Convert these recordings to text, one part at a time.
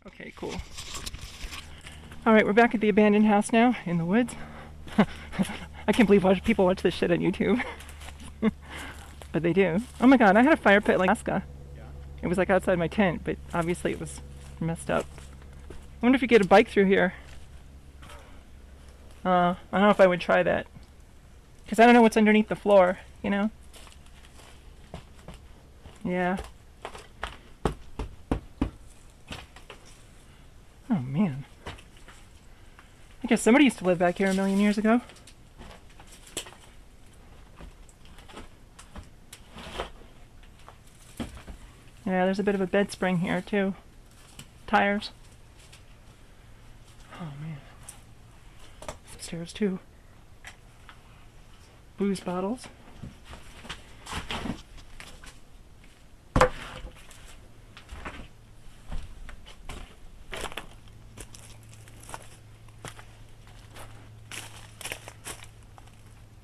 Okay, cool. Alright, we're back at the abandoned house now, in the woods. I can't believe people watch this shit on YouTube. But they do. Oh my god, I had a fire pit like Alaska. Yeah. It was like outside my tent, but obviously it was messed up. I wonder if you get a bike through here. I don't know if I would try that. Because I don't know what's underneath the floor, you know? Yeah. Oh man. I guess somebody used to live back here a million years ago. Yeah, there's a bit of a bed spring here too. Tires. Oh man. Upstairs too. Booze bottles.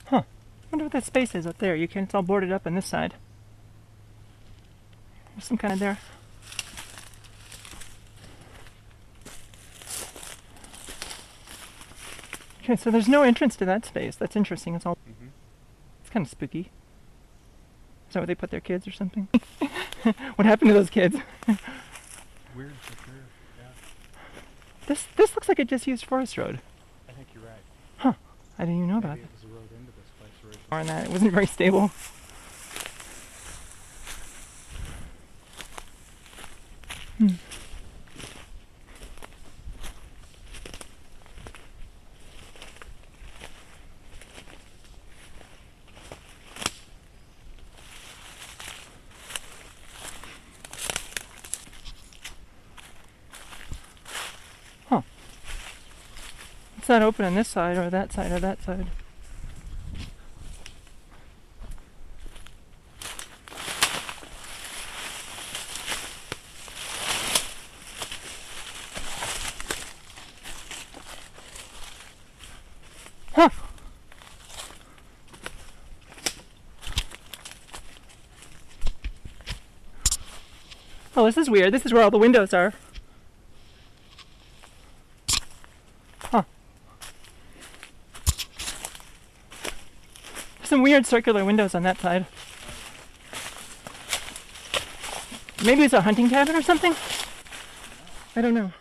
Huh. Wonder what that space is up there. It's all boarded up on this side. There's some kind of there. Okay, so there's no entrance to that space. That's interesting. It's all. It's kind of spooky. Is that where they put their kids or something? What happened to those kids? Weird, yeah. This looks like a disused forest road. I think you're right. Huh. I didn't even know about Maybe that. it was a road into this place originally. More on that. It wasn't very stable. Huh. It's not open on this side or that side or that side. Huh. Oh, this is weird. This is where all the windows are. Huh. Some weird circular windows on that side. Maybe it's a hunting cabin or something? I don't know.